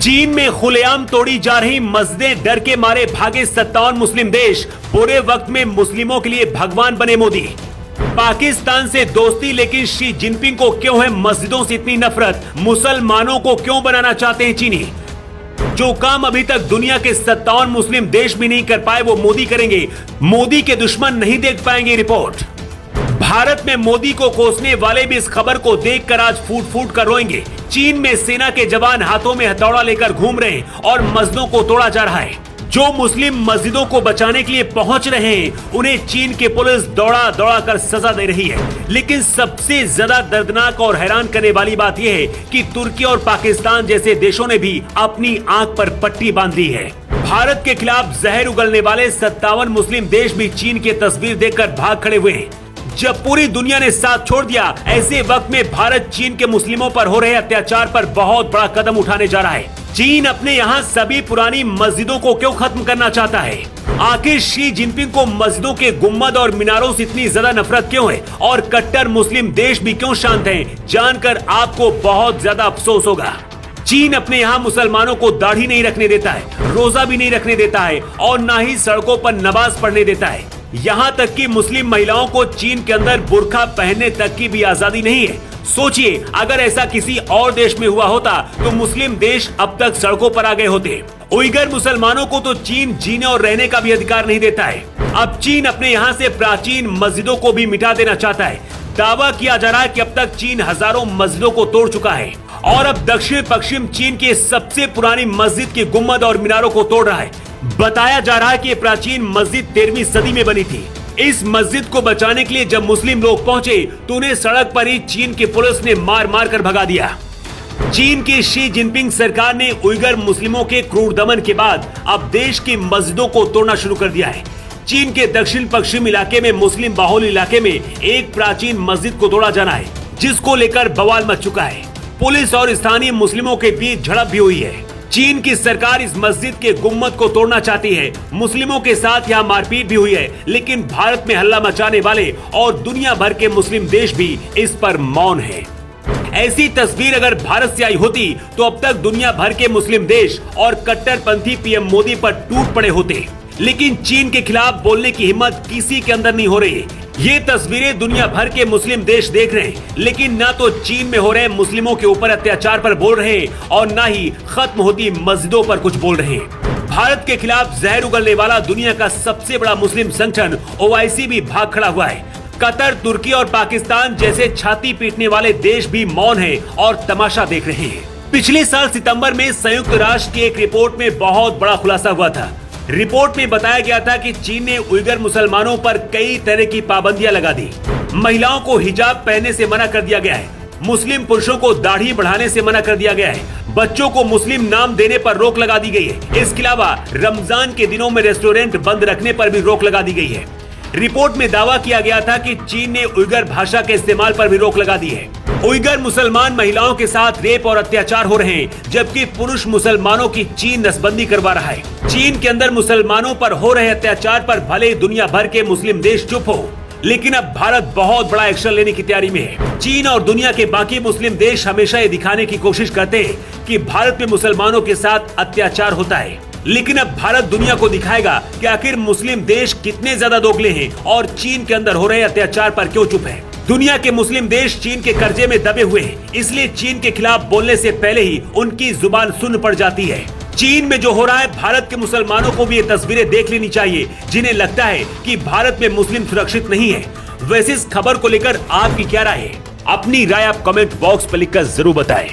चीन में खुलेआम तोड़ी जा रही मस्जिदें, डर के मारे भागे 57 मुस्लिम देश, बुरे वक्त में मुस्लिमों के लिए भगवान बने मोदी। पाकिस्तान से दोस्ती, लेकिन शी जिनपिंग को क्यों है मस्जिदों से इतनी नफरत? मुसलमानों को क्यों बनाना चाहते हैं चीनी? जो काम अभी तक दुनिया के 57 मुस्लिम देश भी नहीं कर पाए वो मोदी करेंगे, मोदी के दुश्मन नहीं देख पाएंगे। रिपोर्ट। भारत में मोदी को कोसने वाले भी इस खबर को देखकर आज फूट फूट कर रोएंगे। चीन में सेना के जवान हाथों में हथौड़ा लेकर घूम रहे हैं और मस्जिदों को तोड़ा जा रहा है। जो मुस्लिम मस्जिदों को बचाने के लिए पहुंच रहे हैं उन्हें चीन की पुलिस दौड़ा दौड़ा कर सजा दे रही है। लेकिन सबसे ज्यादा दर्दनाक और हैरान करने वाली बात यह है कि तुर्की और पाकिस्तान जैसे देशों ने भी अपनी आंख पर पट्टी बांध ली है। भारत के खिलाफ जहर उगलने वाले 57 मुस्लिम देश भी चीन की तस्वीर देखकर भाग खड़े हुए हैं। जब पूरी दुनिया ने साथ छोड़ दिया, ऐसे वक्त में भारत चीन के मुस्लिमों पर हो रहे अत्याचार पर बहुत बड़ा कदम उठाने जा रहा है। चीन अपने यहाँ सभी पुरानी मस्जिदों को क्यों खत्म करना चाहता है? आखिर शी जिनपिंग को मस्जिदों के गुम्बद और मीनारों से इतनी ज्यादा नफरत क्यों है? और कट्टर मुस्लिम देश भी क्यों शांत हैं? जानकर आपको बहुत ज्यादा अफसोस होगा। चीन अपने यहाँ मुसलमानों को दाढ़ी नहीं रखने देता है, रोजा भी नहीं रखने देता है और न ही सड़कों पर नमाज पढ़ने देता है। यहाँ तक कि मुस्लिम महिलाओं को चीन के अंदर बुर्का पहनने तक की भी आजादी नहीं है। सोचिए, अगर ऐसा किसी और देश में हुआ होता तो मुस्लिम देश अब तक सड़कों पर आ गए होते। उइगर मुसलमानों को तो चीन जीने और रहने का भी अधिकार नहीं देता है। अब चीन अपने यहाँ से प्राचीन मस्जिदों को भी मिटा देना चाहता है। दावा किया जा रहा है कि अब तक चीन हजारों मस्जिदों को तोड़ चुका है और अब दक्षिण पश्चिम चीन की सबसे पुरानी मस्जिद की गुम्बद और मीनारों को तोड़ रहा है। बताया जा रहा है कि ये प्राचीन मस्जिद 13वीं सदी में बनी थी। इस मस्जिद को बचाने के लिए जब मुस्लिम लोग पहुंचे तो उन्हें सड़क पर ही चीन की पुलिस ने मार मार कर भगा दिया। चीन की शी जिनपिंग सरकार ने उइगर मुस्लिमों के क्रूर दमन के बाद अब देश की मस्जिदों को तोड़ना शुरू कर दिया है। चीन के दक्षिण पश्चिम इलाके में मुस्लिम बाहुल इलाके में एक प्राचीन मस्जिद को तोड़ा जाना है, जिसको लेकर बवाल मच चुका है। पुलिस और स्थानीय मुस्लिमों के बीच झड़प भी हुई है। चीन की सरकार इस मस्जिद के गुम्बद को तोड़ना चाहती है। मुस्लिमों के साथ यहाँ मारपीट भी हुई है, लेकिन भारत में हल्ला मचाने वाले और दुनिया भर के मुस्लिम देश भी इस पर मौन है। ऐसी तस्वीर अगर भारत से आई होती तो अब तक दुनिया भर के मुस्लिम देश और कट्टरपंथी पीएम मोदी पर टूट पड़े होते। लेकिन चीन के खिलाफ बोलने की हिम्मत किसी के अंदर नहीं हो रही। ये तस्वीरें दुनिया भर के मुस्लिम देश देख रहे हैं, लेकिन न तो चीन में हो रहे मुस्लिमों के ऊपर अत्याचार पर बोल रहे हैं और न ही खत्म होती मस्जिदों पर कुछ बोल रहे हैं। भारत के खिलाफ जहर उगलने वाला दुनिया का सबसे बड़ा मुस्लिम संगठन OIC भी भाग खड़ा हुआ है। कतर, तुर्की और पाकिस्तान जैसे छाती पीटने वाले देश भी मौन है और तमाशा देख रहे हैं। पिछले साल सितंबर में संयुक्त राष्ट्र की एक रिपोर्ट में बहुत बड़ा खुलासा हुआ था। रिपोर्ट में बताया गया था कि चीन ने उइगर मुसलमानों पर कई तरह की पाबंदियां लगा दी। महिलाओं को हिजाब पहनने से मना कर दिया गया है, मुस्लिम पुरुषों को दाढ़ी बढ़ाने से मना कर दिया गया है, बच्चों को मुस्लिम नाम देने पर रोक लगा दी गई है। इसके अलावा रमजान के दिनों में रेस्टोरेंट बंद रखने पर भी रोक लगा दी गई है। रिपोर्ट में दावा किया गया था कि चीन ने उइगर भाषा के इस्तेमाल पर भी रोक लगा दी है। उइगर मुसलमान महिलाओं के साथ रेप और अत्याचार हो रहे हैं, जबकि पुरुष मुसलमानों की चीन नसबंदी करवा रहा है। चीन के अंदर मुसलमानों पर हो रहे अत्याचार पर भले दुनिया भर के मुस्लिम देश चुप हो, लेकिन अब भारत बहुत बड़ा एक्शन लेने की तैयारी में है। चीन और दुनिया के बाकी मुस्लिम देश हमेशा ये दिखाने की कोशिश करते हैं कि भारत में मुसलमानों के साथ अत्याचार होता है, लेकिन अब भारत दुनिया को दिखाएगा कि आखिर मुस्लिम देश कितने ज्यादा दोगले हैं और चीन के अंदर हो रहे अत्याचार पर क्यों चुप है। दुनिया के मुस्लिम देश चीन के कर्जे में दबे हुए हैं, इसलिए चीन के खिलाफ बोलने से पहले ही उनकी जुबान सुन्न पड़ जाती है। चीन में जो हो रहा है, भारत के मुसलमानों को भी ये तस्वीरें देख लेनी चाहिए, जिन्हें लगता है कि भारत में मुस्लिम सुरक्षित नहीं है। वैसे इस खबर को लेकर आपकी क्या राय है? अपनी राय आप कमेंट बॉक्स पर लिखकर जरूर बताएं।